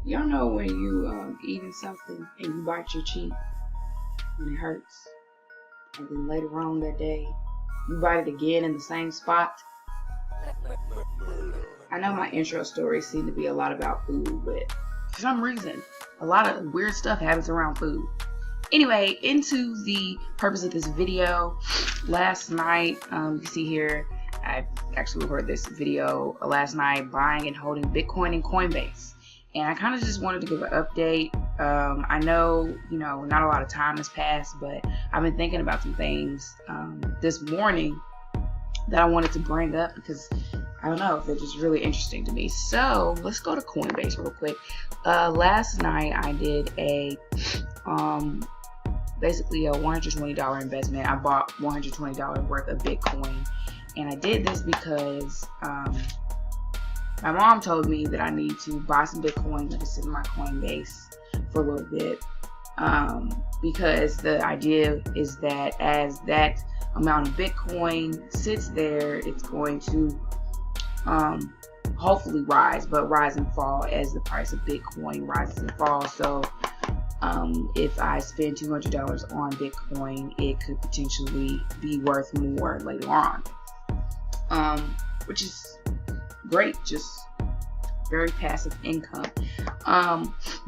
Y'all know when you eating something and you bite your cheek and it hurts, and then later on that day you bite it again in the same spot. I know my intro stories seem to be a lot about food, but for some reason a lot of weird stuff happens around food. Anyway, into the purpose of this video. Last night, you can see here, I actually recorded this video last night, buying and holding Bitcoin in Coinbase. And I kind of just wanted to give an update. I know, not a lot of time has passed, but I've been thinking about some things this morning that I wanted to bring up because I don't know, they're just really interesting to me. So let's go to Coinbase real quick. Last night I did a basically a $120 investment. I bought $120 worth of Bitcoin, and I did this because my mom told me that I need to buy some Bitcoin that is in my Coinbase for a little bit, because the idea is that as that amount of Bitcoin sits there, it's going to hopefully rise, but rise and fall as the price of Bitcoin rises and falls. So if I spend $200 on Bitcoin, it could potentially be worth more later on, which is great, just very passive income.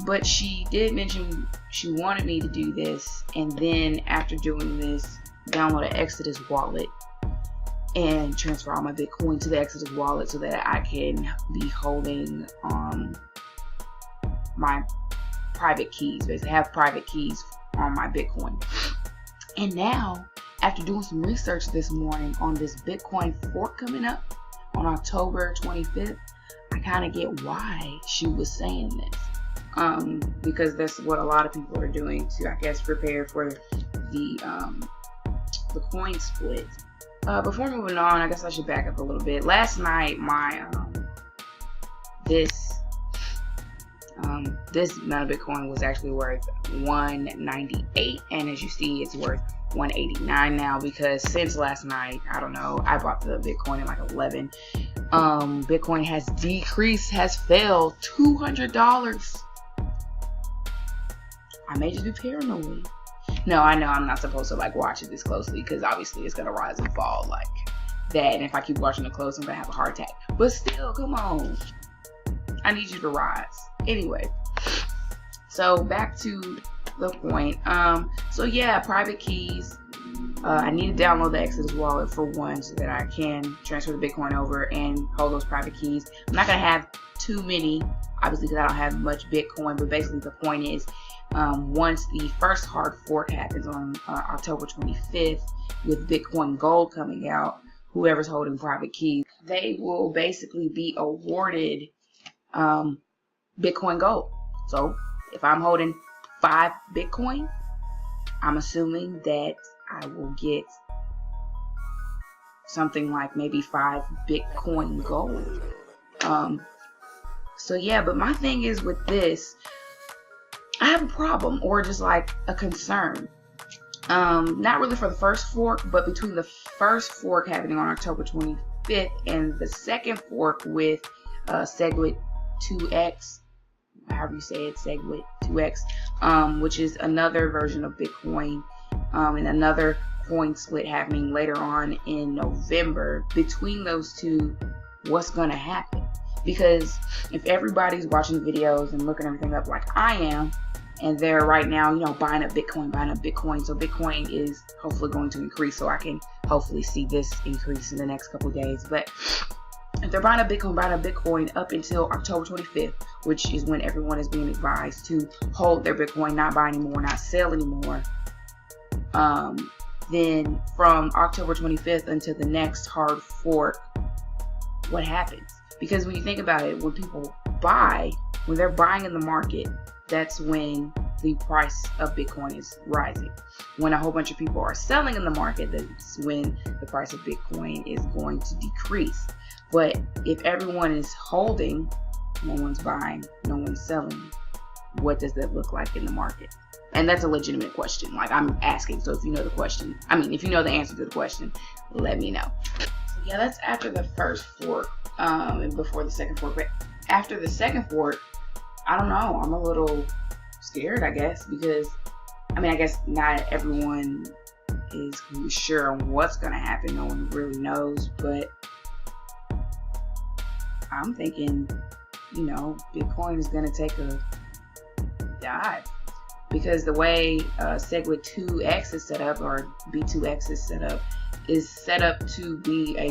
But she did mention she wanted me to do this, and then after doing this, download an Exodus wallet and transfer all my Bitcoin to the Exodus wallet so that I can be holding my private keys, basically have private keys on my Bitcoin. And now, after doing some research this morning on this Bitcoin fork coming up on October 25th, I kind of get why she was saying this, because that's what a lot of people are doing to, I guess, prepare for the coin split. Before moving on, I guess I should back up a little bit. Last night, my this amount of Bitcoin was actually worth $198, and as you see, it's worth $189 now, because since last night, I don't know, I bought the Bitcoin at like 11. Bitcoin has decreased, has fell $200. I may just be paranoid. No, I know I'm not supposed to like watch it this closely, because obviously it's gonna rise and fall like that, and if I keep watching it close, I'm gonna have a heart attack. But still, come on, I need you to rise. Anyway, so back to the point. So yeah, private keys. I need to download the Exodus wallet for one, so that I can transfer the Bitcoin over and hold those private keys. I'm not gonna have too many, obviously, because I don't have much Bitcoin. But basically, the point is, once the first hard fork happens on October 25th, with Bitcoin Gold coming out, whoever's holding private keys, they will basically be awarded Bitcoin Gold. So if I'm holding 5 Bitcoin, I'm assuming that I will get something like maybe 5 Bitcoin Gold. So yeah, but my thing is with this, I have a problem, or just like a concern. Not really for the first fork, but between the first fork happening on October 25th and the second fork with SegWit 2x, however you say it, SegWit 2x, which is another version of Bitcoin, and another coin split happening later on in November. Between those two, what's gonna happen? Because if everybody's watching videos and looking everything up like I am, and they're right now, buying up Bitcoin, so Bitcoin is hopefully going to increase, so I can hopefully see this increase in the next couple of days. But if they're buying up Bitcoin up until October 25th, which is when everyone is being advised to hold their Bitcoin, not buy anymore, not sell anymore, then from October 25th until the next hard fork, what happens? Because when you think about it, when people buy, when they're buying in the market, that's when the price of Bitcoin is rising. When a whole bunch of people are selling in the market, that's when the price of Bitcoin is going to decrease. But if everyone is holding, no one's buying, no one's selling, what does that look like in the market? And that's a legitimate question. Like, I'm asking. So if you know the question, if you know the answer to the question, let me know. So yeah, that's after the first fork, and before the second fork. But after the second fork, I don't know. I'm a little scared, I guess, because I mean, I guess not everyone is sure on what's going to happen. No one really knows, but I'm thinking, you know, Bitcoin is going to take a dive, because the way SegWit 2x is set up, or B2x is set up to be a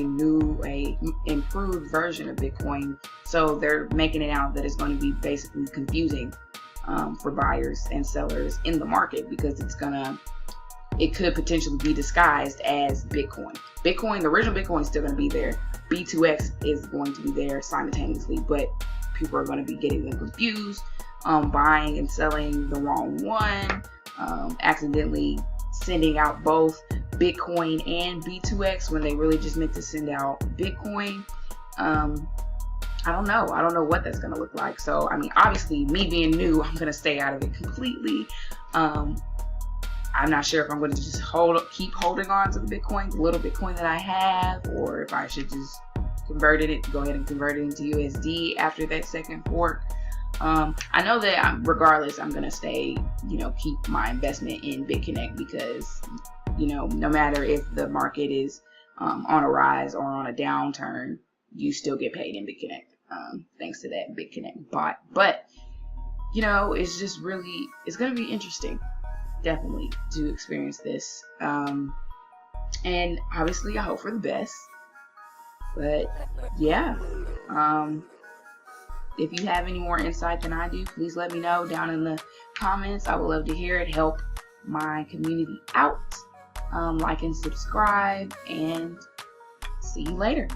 improved version of Bitcoin. So they're making it out that it's going to be basically confusing for buyers and sellers in the market, because it could potentially be disguised as Bitcoin. The original Bitcoin is still going to be there. B2X is going to be there simultaneously, but people are going to be getting them confused, buying and selling the wrong one, accidentally sending out both Bitcoin and B2X when they really just meant to send out Bitcoin. I don't know what that's going to look like. So, I mean, obviously, me being new, I'm going to stay out of it completely. I'm not sure if I'm going to just keep holding on to the little Bitcoin that I have, or if I should just go ahead and convert it into USD after that second fork. I know that regardless, I'm going to stay, keep my investment in BitConnect, because, no matter if the market is on a rise or on a downturn, you still get paid in BitConnect, thanks to that BitConnect bot. But, it's just really, it's going to be interesting, definitely, to experience this. And obviously, I hope for the best. But, yeah. If you have any more insight than I do, please let me know down in the comments. I would love to hear it. Help my community out. Like and subscribe, and see you later.